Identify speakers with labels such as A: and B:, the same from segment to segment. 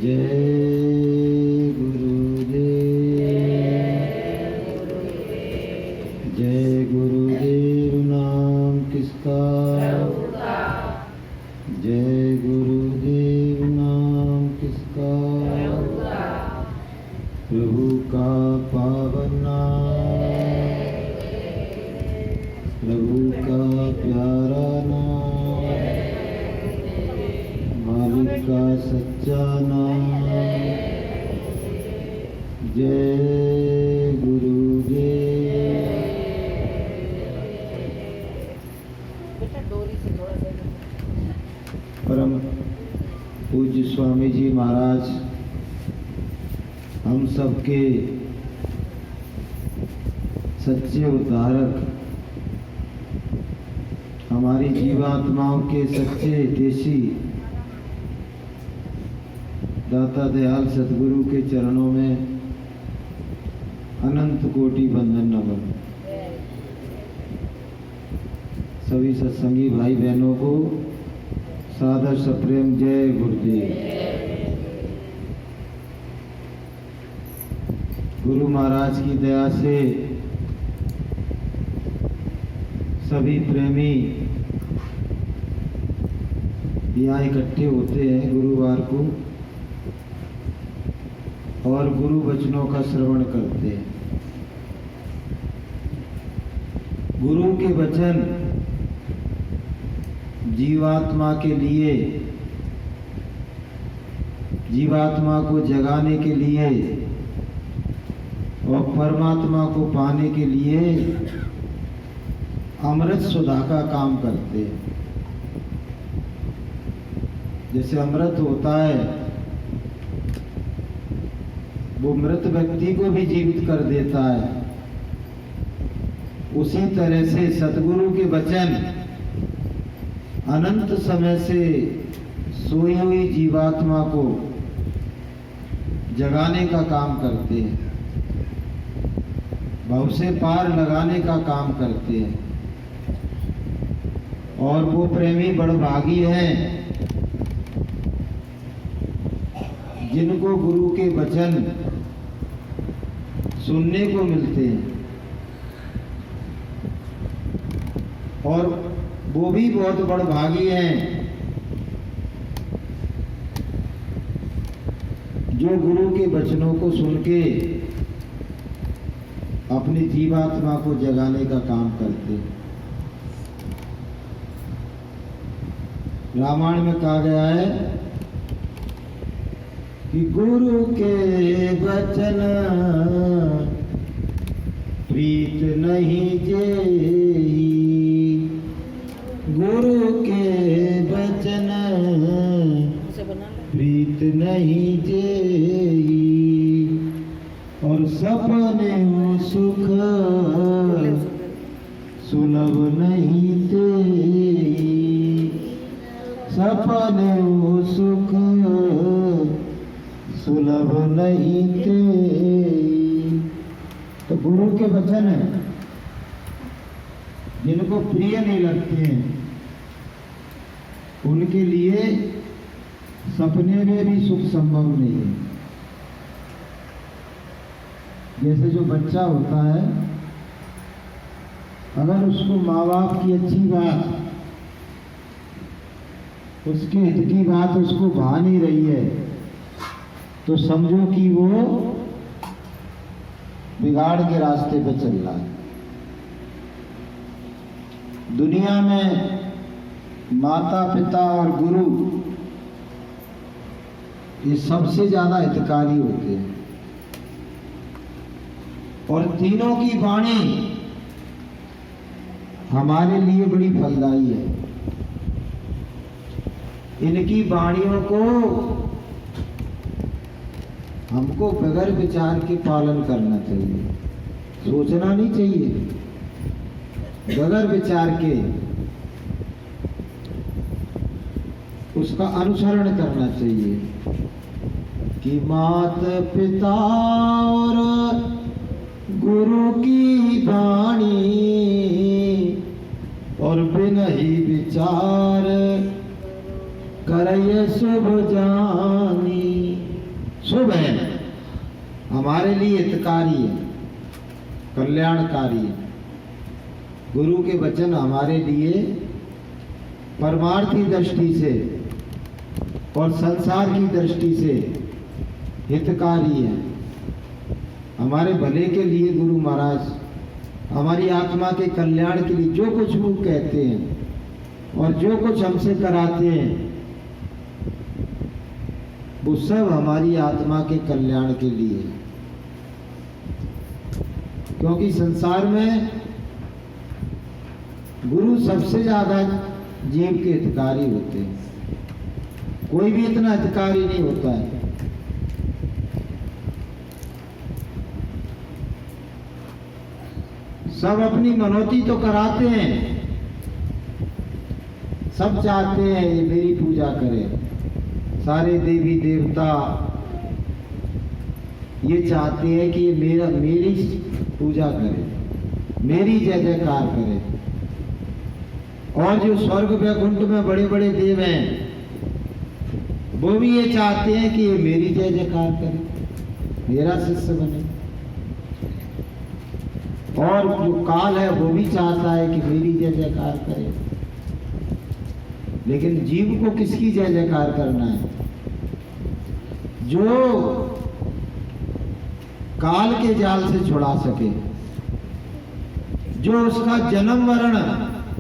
A: जय गुरुदेव, जय गुरुदेव नाम किसका, जय गुरुदेव नाम किसका, प्रभु का पावन नाम, प्रभु का प्यारा नाम, मालिक का सच्चा नाम। जय गुरुदेव। परम पूज्य स्वामी जी महाराज हम सबके सच्चे उद्धारक, हमारी जीवात्माओं के सच्चे हितैषी दाता दयाल सतगुरु के चरणों में अनंत कोटि वंदन नमन। सभी सत्संगी भाई बहनों को सादर सप्रेम जय गुरुदेव। गुरु महाराज की दया से सभी प्रेमी यहाँ इकट्ठे होते हैं गुरुवार को और गुरु वचनों का श्रवण करते हैं। गुरु के वचन जीवात्मा के लिए, जीवात्मा को जगाने के लिए और परमात्मा को पाने के लिए अमृत सुधा का काम करते हैं। जैसे अमृत होता है वो मृत व्यक्ति को भी जीवित कर देता है, उसी तरह से सतगुरु के वचन अनंत समय से सोई हुई जीवात्मा को जगाने का काम करते हैं, भव से पार लगाने का काम करते हैं। और वो प्रेमी बड़भागी हैं जिनको गुरु के वचन सुनने को मिलते हैं, और वो भी बहुत बड़भागी हैं जो गुरु के वचनों को सुन के अपनी जीवात्मा को जगाने का काम करते हैं। रामायण में कहा गया है कि गुरु के वचन प्रीत नहीं जेही, गुरु के वचन प्रीत नहीं जेही, और सपने सुख सुलभ नहीं देही, सपने सुख सुलभ नहीं देही। तो गुरु के वचन है जिनको प्रिय नहीं लगते हैं उनके लिए सपने में भी सुख संभव नहीं है। जैसे जो बच्चा होता है, अगर उसको माँ बाप की अच्छी बात, उसके हित की बात उसको भा नहीं रही है, तो समझो कि वो बिगाड़ के रास्ते पे चल रहा है। दुनिया में माता पिता और गुरु ये सबसे ज्यादा हितकारी होते हैं, और तीनों की वाणी हमारे लिए बड़ी फलदायी है। इनकी वाणियों को हमको बगैर विचार के पालन करना चाहिए, सोचना नहीं चाहिए, बगैर विचार के उसका अनुसरण करना चाहिए। कि मात पिता और गुरु की वाणी और बिन ही विचार करय शुभ जानी, शुभ है, हमारे लिए हितकारी है, कल्याणकारी है। गुरु के वचन हमारे लिए परमार्थी दृष्टि से और संसार की दृष्टि से हितकारी है। हमारे भले के लिए गुरु महाराज हमारी आत्मा के कल्याण के लिए जो कुछ वो कहते हैं और जो कुछ हमसे कराते हैं वो सब हमारी आत्मा के कल्याण के लिए। क्योंकि संसार में गुरु सबसे ज्यादा जीव के हितकारी होते हैं, कोई भी इतना हितकारी नहीं होता है। सब अपनी मनौती तो कराते हैं, सब चाहते हैं ये मेरी पूजा करे, सारे देवी देवता ये चाहते हैं कि ये मेरी पूजा करे, मेरी जय जयकार करे। और जो स्वर्ग वैकुंठ में बड़े बड़े देव हैं वो भी ये चाहते हैं कि ये मेरी जय जयकार करे, मेरा शिष्य बने। और जो काल है वो भी चाहता है कि मेरी जय जयकार करे। लेकिन जीव को किसकी जय जयकार करना है? जो काल के जाल से छुड़ा सके, जो उसका जन्म मरण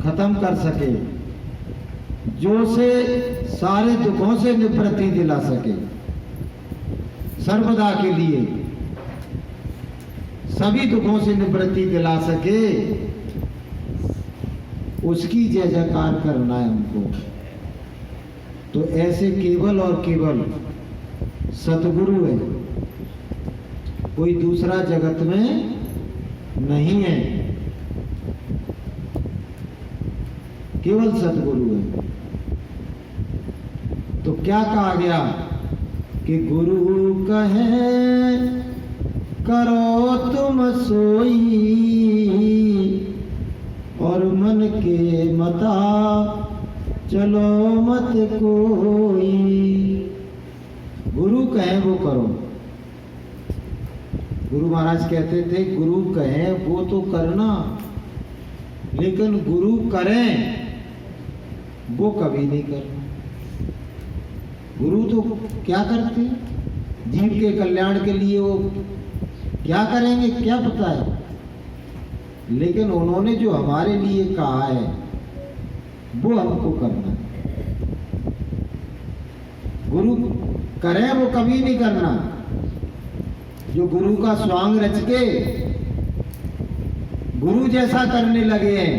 A: खत्म कर सके, जो उसे सारे दुखों से निवृत्ति दिला सके, सर्वदा के लिए सभी दुखों से निवृत्ति दिला सके, उसकी जय जयकार करना है हमको। तो ऐसे केवल और केवल सतगुरु है, कोई दूसरा जगत में नहीं है, केवल सतगुरु है। तो क्या कहा गया कि गुरु कहे करो तुम सोई और मन के मता चलो मत कोई। गुरु कहे वो करो। गुरु महाराज कहते थे गुरु कहे वो तो करना, लेकिन गुरु करें वो कभी नहीं करना। गुरु तो क्या करते, जीव के कल्याण के लिए वो क्या करेंगे क्या पता है, लेकिन उन्होंने जो हमारे लिए कहा है वो हमको करना है। गुरु करें वो कभी नहीं करना। जो गुरु का स्वांग रच के गुरु जैसा करने लगे हैं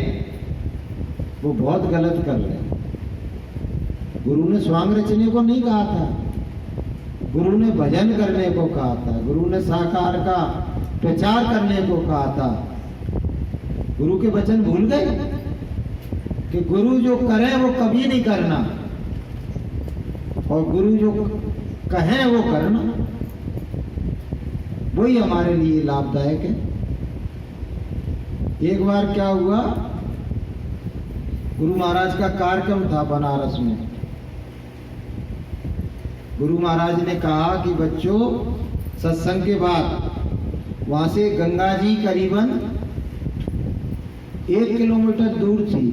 A: वो बहुत गलत कर रहे हैं। गुरु ने स्वांग रचने को नहीं कहा था, गुरु ने भजन करने को कहा था, गुरु ने साकार का प्रचार करने को कहा था। गुरु के वचन भूल गए कि गुरु जो करे वो कभी नहीं करना और गुरु जो कहे वो करना, वही हमारे लिए लाभदायक है। एक बार क्या हुआ, गुरु महाराज का कार्यक्रम था बनारस में। गुरु महाराज ने कहा कि बच्चों सत्संग के बाद वहां से गंगा जी करीबन 1 किलोमीटर दूर थी,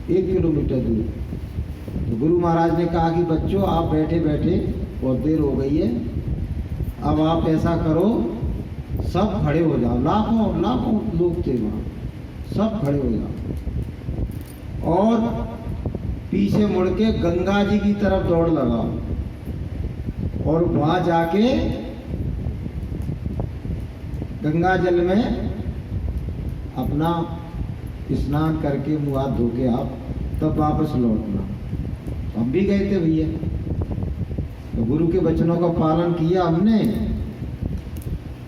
A: 1 किलोमीटर दूर। तो गुरु महाराज ने कहा कि बच्चों आप बैठे बैठे बहुत देर हो गई है, अब आप ऐसा करो सब खड़े हो जाओ। लाखों लाखों लोग थे वहां, सब खड़े हो जाओ और पीछे मुड़ के गंगा जी की तरफ दौड़ लगाओ और वहां जाके गंगा जल में अपना स्नान करके मुंह हाथ धो के आप तब वापस लौटना। हम भी गए थे भैया, तो गुरु के वचनों का पालन किया हमने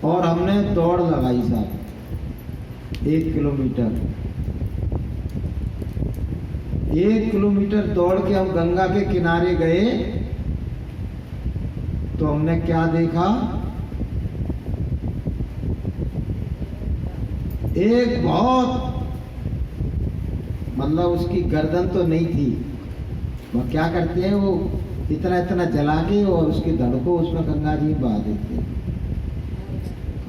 A: और हमने दौड़ लगाई साहब 1 किलोमीटर। 1 किलोमीटर दौड़ के हम गंगा के किनारे गए तो हमने क्या देखा, एक बहुत मतलब उसकी गर्दन तो नहीं थी, वो क्या करते हैं वो इतना इतना जला के और उसके धड़ को उसमें गंगा जी बहा देते।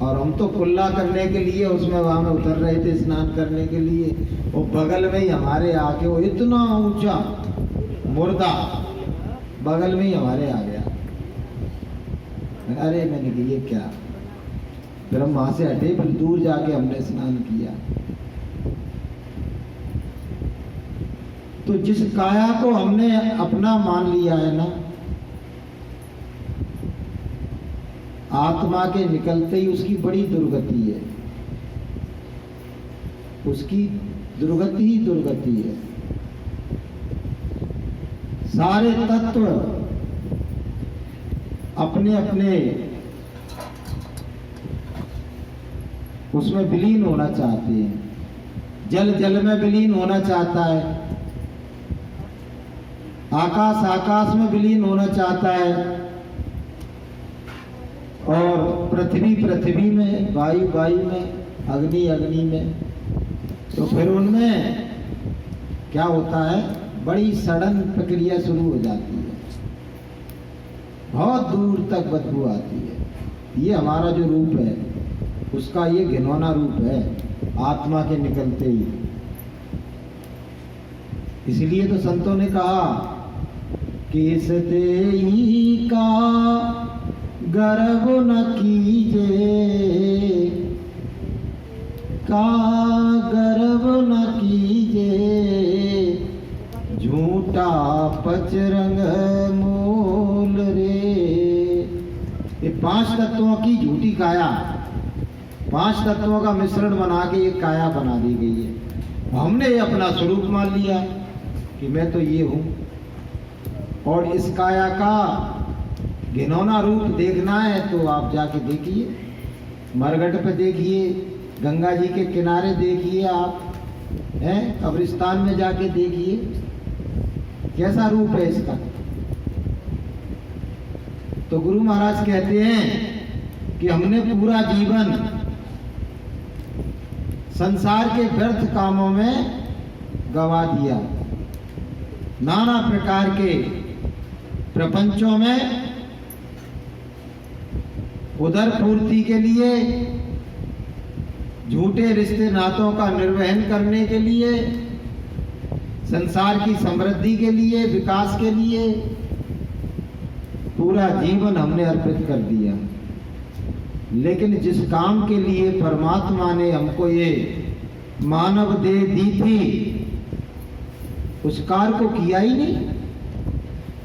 A: और हम तो कुल्ला करने के लिए उसमें वहाँ में उतर रहे थे स्नान करने के लिए, और बगल में ही हमारे आके वो इतना ऊंचा मुर्दा बगल में ही हमारे आ गया। अरे मैंने कहा ये क्या। फिर हम वहां से हटे, फिर दूर जाके हमने स्नान किया। तो जिस काया को हमने अपना मान लिया है ना, आत्मा के निकलते ही उसकी बड़ी दुर्गति है, उसकी दुर्गति ही दुर्गति है। सारे तत्व अपने अपने उसमें विलीन होना चाहते हैं। जल जल में विलीन होना चाहता है, आकाश आकाश में विलीन होना चाहता है, और पृथ्वी पृथ्वी में, वायु वायु में, अग्नि अग्नि में। तो फिर उनमें क्या होता है, बड़ी सड़न प्रक्रिया शुरू हो जाती है, बहुत दूर तक बदबू आती है। ये हमारा जो रूप है उसका ये घिनौना रूप है, आत्मा के निकलते ही। इसलिए तो संतों ने कहा कि इस देही का गर्व न कीजे, का गर्व न कीजे, झूठा पचरंग मोल रे। ये 5 तत्वों की झूठी काया, 5 तत्वों का मिश्रण बना के एक काया बना दी गई है। हमने ये अपना स्वरूप मान लिया कि मैं तो ये हूं, और इस काया का घिनौना रूप देखना है तो आप जाके देखिए, मरघट पे देखिए, गंगा जी के किनारे देखिए, आप हैं कब्रिस्तान में जाके देखिए कैसा रूप है इसका। तो गुरु महाराज कहते हैं कि हमने पूरा जीवन संसार के व्यर्थ कामों में गवा दिया, नाना प्रकार के प्रपंचों में उदर पूर्ति के लिए, झूठे रिश्ते नातों का निर्वहन करने के लिए, संसार की समृद्धि के लिए, विकास के लिए पूरा जीवन हमने अर्पित कर दिया। लेकिन जिस काम के लिए परमात्मा ने हमको ये मानव देह दी थी, उस कार्य को किया ही नहीं,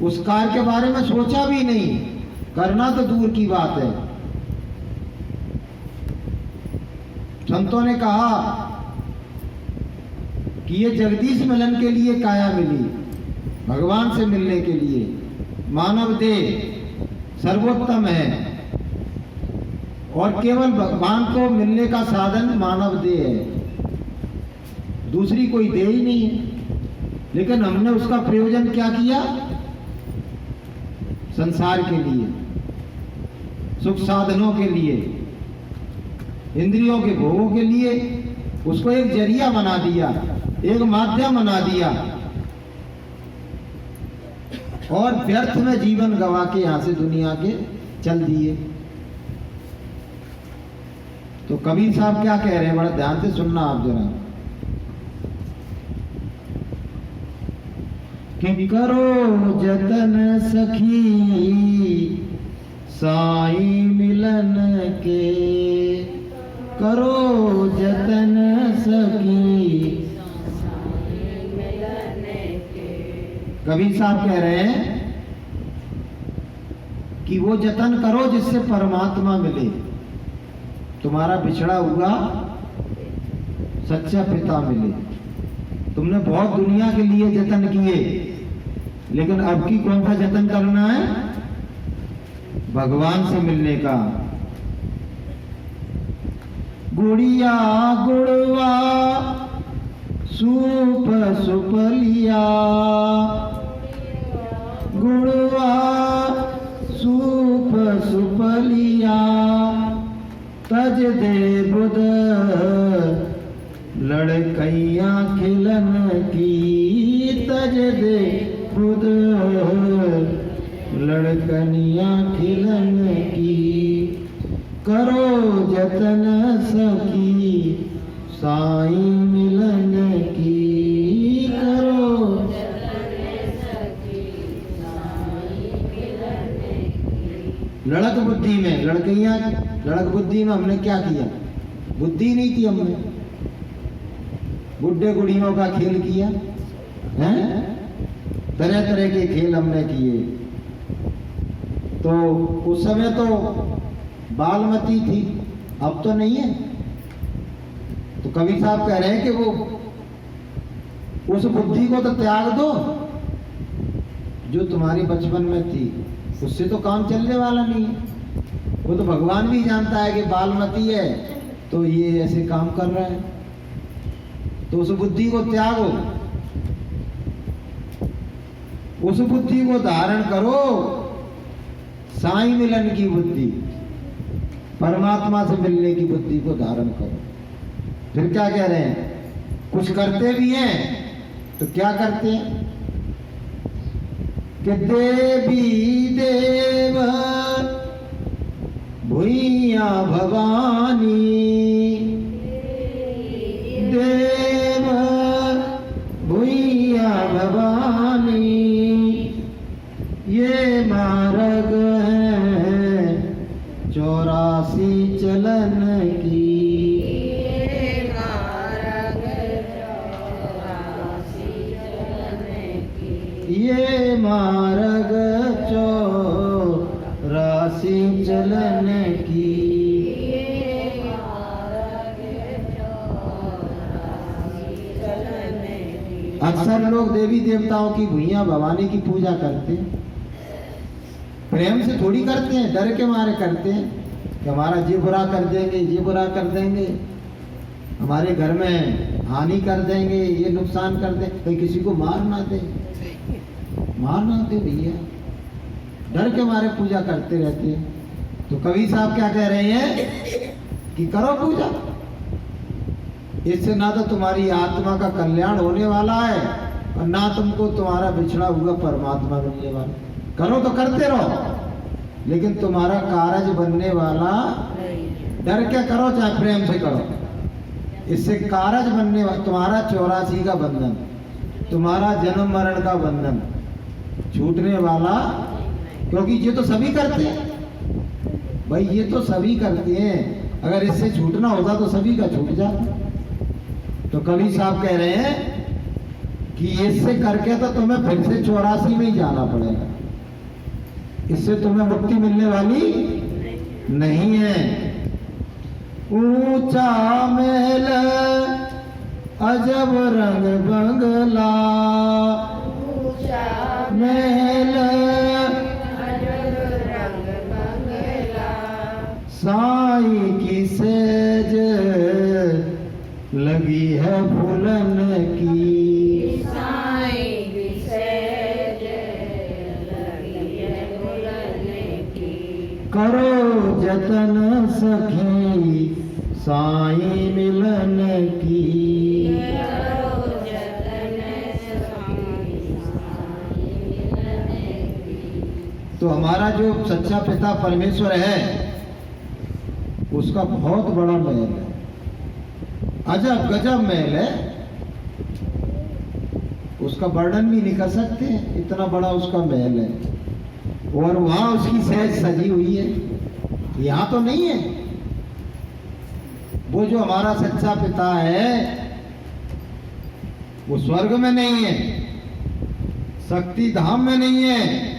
A: उस कार्य के बारे में सोचा भी नहीं, करना तो दूर की बात है। संतों ने कहा कि ये जगदीश मिलन के लिए काया मिली, भगवान से मिलने के लिए। मानव देह सर्वोत्तम है और केवल भगवान को मिलने का साधन मानव देह है, दूसरी कोई देह ही नहीं है। लेकिन हमने उसका प्रयोजन क्या किया, संसार के लिए, सुख साधनों के लिए, इंद्रियों के भोगों के लिए उसको एक जरिया बना दिया, एक माध्यम बना दिया, और व्यर्थ में जीवन गवा के यहां से दुनिया के चल दिए। तो कबीर साहब क्या कह रहे हैं, बड़ा ध्यान से सुनना आप जरा, कि करो जतन सखी साईं मिलन के, करो जतन सखी। कबीर साहब कह रहे हैं कि वो जतन करो जिससे परमात्मा मिले। तुम्हारा बिछड़ा हुआ सच्चा पिता मिले। तुमने बहुत दुनिया के लिए जतन किए, लेकिन अब की कौन सा जतन करना है, भगवान से मिलने का। गुड़िया गुड़वा सूप सुपलिया, गुड़वा सूप सुपलिया, तज दे बुध लड़कैया खिलन की, तज दे बुध लड़कनिया खिलन की, करो जतन सखी साईं मिलन की, करो लड़क बुद्धि में, लड़कियां लड़क बुद्धि में हमने क्या किया? बुद्धि नहीं थी हमने, बुढ़े गुड़ियों का खेल किया हैं, तरह तरह के खेल हमने किए। तो उस समय तो बालमती थी, अब तो नहीं है। तो कवि साहब कह रहे हैं कि वो उस बुद्धि को तो त्याग दो जो तुम्हारी बचपन में थी, उससे तो काम चलने वाला नहीं है। वो तो भगवान भी जानता है कि बालमती है तो ये ऐसे काम कर रहा है, तो उस बुद्धि को त्यागो, उस बुद्धि को धारण करो, साईं मिलन की बुद्धि, परमात्मा से मिलने की बुद्धि को धारण करो। फिर क्या कह रहे हैं? कुछ करते भी हैं तो क्या करते हैं कि देवी देव भुइया भवानी, देव भुइया भवानी, ये मार्ग है 84 चलन की, ये मार्ग 84 चलन की, ये मार्ग 84 चलन की। अक्सर लोग देवी देवताओं की भुइयां भवानी की पूजा करते हैं, प्रेम से थोड़ी करते हैं, डर के मारे करते हैं कि हमारा ये बुरा कर देंगे, ये बुरा कर देंगे, हमारे घर में हानि कर देंगे, ये नुकसान कर देंगे, कहीं किसी को मार ना दे, मार ना दे भैया, डर के मारे पूजा करते रहते हैं। तो कवि साहब क्या कह रहे हैं कि करो पूजा, इससे ना तो तुम्हारी आत्मा का कल्याण होने वाला है और ना तुमको तुम्हारा बिछड़ा हुआ परमात्मा मिलने वाला। करो तो करते रहो, लेकिन तुम्हारा कारज बनने वाला, डर के करो चाहे प्रेम से करो, इससे कारज बनने वाला तुम्हारा 84 का बंधन, तुम्हारा जन्म मरण का बंधन छूटने वाला, क्योंकि ये तो सभी करते हैं भाई, ये तो सभी करते हैं। अगर इससे छूटना होता तो सभी का छूट जाता। तो कवि साहब कह रहे हैं कि इससे करके तो तुम्हें फिर से 84 में ही जाना पड़ेगा, इससे तुम्हें मुक्ति मिलने वाली नहीं है। ऊंचा महल अजब रंग बंगला, ऊंचा महल अजब रंग बंगला, साईं की सेज लगी है फूलन की, साईं की सेज लगी है फूलन की, करो जतन सखी साईं मिलन की, करो जतन सखी साईं मिलन की। तो हमारा जो सच्चा पिता परमेश्वर है उसका बहुत बड़ा महल है, अजब गजब महल है, उसका वर्णन भी नहीं कर सकते, इतना बड़ा उसका महल है। और वहां उसकी सहज सजी हुई है, यहाँ तो नहीं है। वो जो हमारा सच्चा पिता है वो स्वर्ग में नहीं है, शक्ति धाम में नहीं है,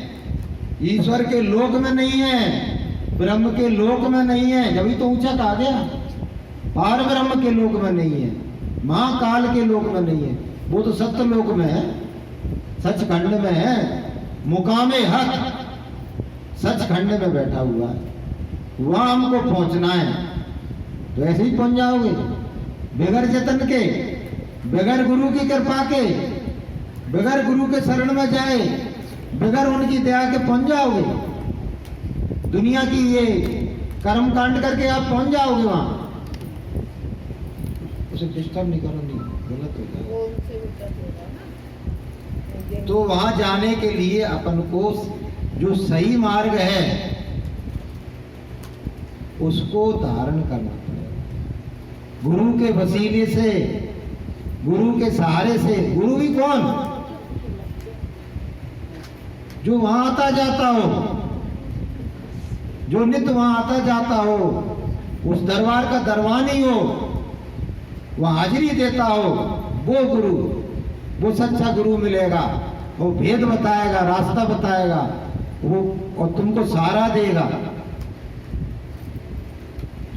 A: ईश्वर के लोक में नहीं है, ब्रह्म के लोक में नहीं है, जब ही तो ऊंचा कहा गया। पार ब्रह्म के लोक में नहीं है, महाकाल के लोक में नहीं है, वो तो सत्य लोक में है, सचखंड में है, मुकामे हक सचखंड में बैठा हुआ है, वहां हमको पहुंचना है। तो ऐसे ही पहुंच जाओगे बगैर जतन के, बगैर गुरु की कृपा के, बगैर गुरु के शरण में जाए, बगैर उनकी दया के पहुंच जाओगे। दुनिया की ये कर्म कांड करके आप पहुंच जाओगे वहां। उसे डिस्टर्ब नहीं करो, नहीं गलत होता है। तो वहां जाने के लिए अपन को जो सही मार्ग है उसको धारण करना पड़ेगा। गुरु के वसीले से, गुरु के सहारे से। गुरु भी कौन? जो वहां आता जाता हो, जो नित्य वहां आता जाता हो, उस दरबार का दरबानी हो, वहां हाजिरी देता हो, वो गुरु, वो सच्चा गुरु मिलेगा। वो भेद बताएगा, रास्ता बताएगा, वो और तुमको सहारा देगा,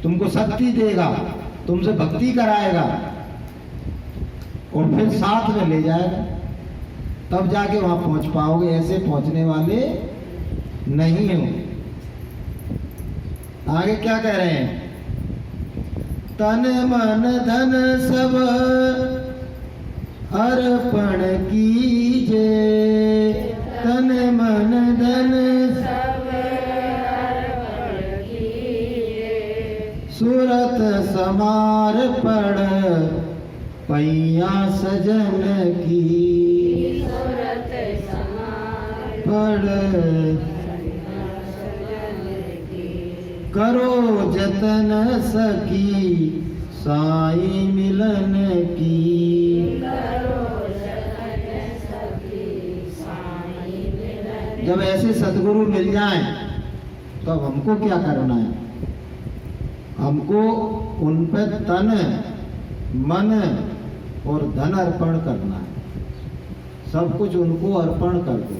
A: तुमको शक्ति देगा, तुमसे भक्ति कराएगा और फिर साथ में ले जाएगा। तब जाके वहां पहुंच पाओगे, ऐसे पहुंचने वाले नहीं हो। आगे क्या कह रहे हैं? तन मन धन सब अर्पण कीजे, तन मन धन सब अर्पण कीजे, सूरत समार पड़ पैया सजन की, सूरत समार पड़ करो जतन सकी साई मिलन की, करो जतन सकी साई मिलन की। जब ऐसे सद्गुरु मिल जाएं तो अब हमको क्या करना है? हमको उन पे तन मन और धन अर्पण करना है। सब कुछ उनको अर्पण कर दो।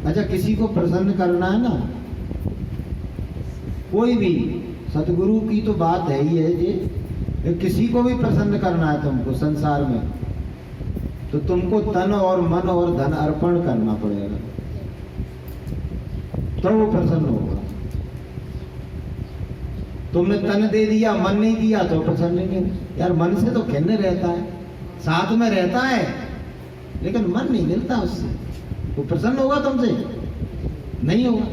A: अच्छा, किसी को प्रसन्न करना है ना, कोई भी सतगुरु की तो बात है ही है जी। किसी को भी प्रसन्न करना है तुमको संसार में, तो तुमको तन और मन और धन अर्पण करना पड़ेगा, तो वो प्रसन्न होगा। तुमने तन दे दिया, मन नहीं दिया तो प्रसन्न नहीं। यार मन से तो खिन्न रहता है, साथ में रहता है, लेकिन मन नहीं मिलता उससे, वो प्रसन्न होगा तुमसे? नहीं होगा।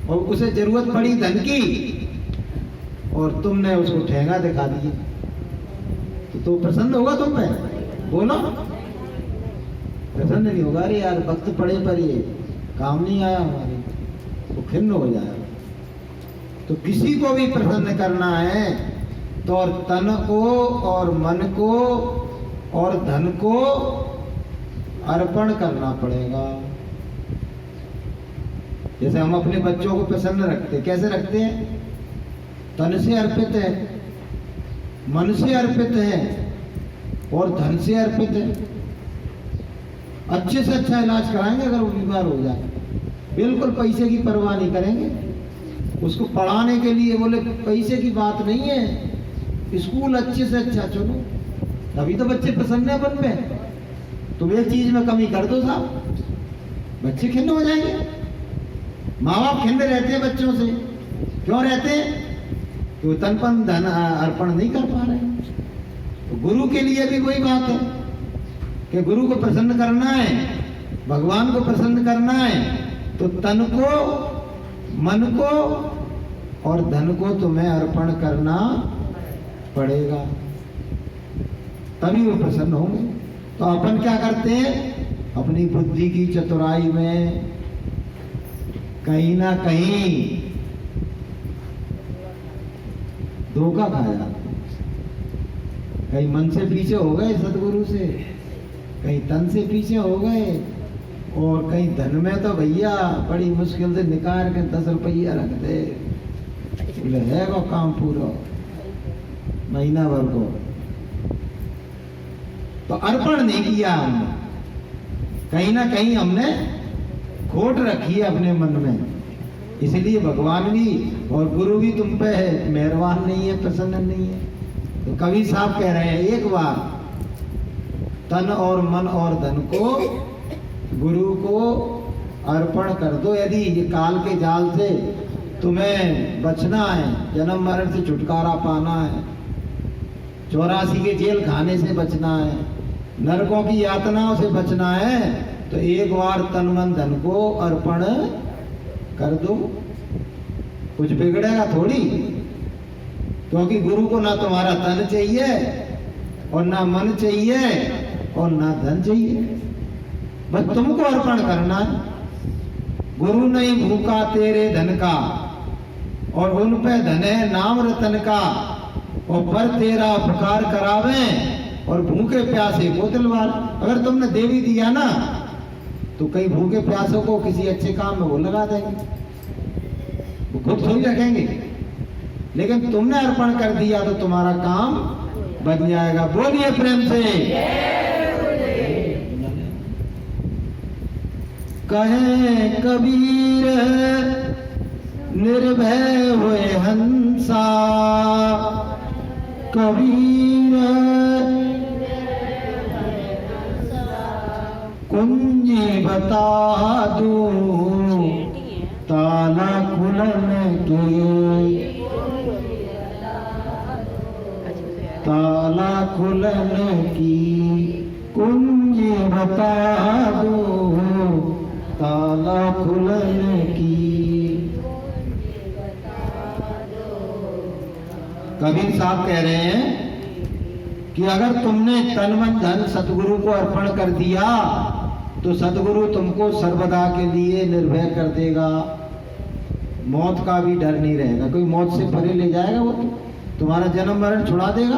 A: और उसे जरूरत पड़ी धन की और तुमने उसको ठेंगा दिखा दिया, तो प्रसन्न होगा तुम पे? बोलो, प्रसन्न नहीं होगा। अरे यार वक्त पड़े पर ये काम नहीं आया हमारे, तो खिन्न हो जाएगा। तो किसी को भी प्रसन्न करना है तो और तन को और मन को और धन को अर्पण करना पड़ेगा। जैसे हम अपने बच्चों को प्रसन्न रखते, कैसे रखते हैं? तन से अर्पित है, मन से अर्पित है और धन से अर्पित है। अच्छे से अच्छा इलाज कराएंगे अगर वो बीमार हो जाए, बिल्कुल पैसे की परवाह नहीं करेंगे। उसको पढ़ाने के लिए बोले पैसे की बात नहीं है, स्कूल अच्छे से अच्छा चलो, तभी तो बच्चे प्रसन्न है अपन पे। तुम एक चीज में कमी कर दो साहब, बच्चे खिन्न हो जाएंगे। माँ बाप खिन्न रहते हैं बच्चों से, क्यों रहते हैं? कि वो तनपन धन अर्पण नहीं कर पा रहे। तो गुरु के लिए भी वही बात है कि गुरु को प्रसन्न करना है, भगवान को प्रसन्न करना है, तो तन को, मन को और धन को तुम्हें अर्पण करना पड़ेगा, तभी वो प्रसन्न होंगे। तो अपन क्या करते हैं? अपनी बुद्धि की चतुराई में कहीं ना कहीं धोखा खाया, कहीं मन से पीछे हो गए सतगुरु से, कहीं तन से पीछे हो गए, और कहीं धन में तो भैया बड़ी मुश्किल से निकाल के 10 रुपया रख दे, है वो काम पूरा महीना भर को। तो अर्पण नहीं किया हमने, कहीं ना कहीं हमने खोट रखी है अपने मन में। इसलिए भगवान भी और गुरु भी तुम पे है मेहरबान नहीं है, प्रसन्न नहीं है। तो कवि साहब कह रहे हैं, एक बार तन और मन और धन को गुरु को अर्पण कर दो। यदि ये काल के जाल से तुम्हें बचना है, जन्म मरण से छुटकारा पाना है, 84 के जेल खाने से बचना है, नरकों की यातनाओं से बचना है, तो एक बार तन मन धन को अर्पण कर दो। कुछ बिगड़ेगा थोड़ी, क्योंकि गुरु को ना तुम्हारा तन चाहिए और ना मन चाहिए और ना धन चाहिए, बस तुमको अर्पण करना है। गुरु नहीं भूखा तेरे धन का, और उन पे धन है नाम रतन का, और पर तेरा उपकार करावे, और भूखे प्यासे को दिलवार। अगर तुमने देवी दिया ना तो कई भूखे प्यासों को किसी अच्छे काम में वो लगा देंगे, वो खुद थोड़ी रखेंगे, लेकिन तुमने अर्पण कर दिया तो तुम्हारा काम बन जाएगा। बोलिए प्रेम से। कहे कबीर निर्भय हुए हंसा, कबीर कुंजी बता दूं ताला खुलने की, ताला खुलने की कुंजी बता दूं ताला खुलने की। कबीर साहब कह रहे हैं कि अगर तुमने तन मन धन सतगुरु को अर्पण कर दिया तो सतगुरु तुमको सर्वदा के लिए निर्भय कर देगा, मौत का भी डर नहीं रहेगा, कोई मौत से परे ले जाएगा, वो तुम्हारा जन्म मरण छुड़ा देगा।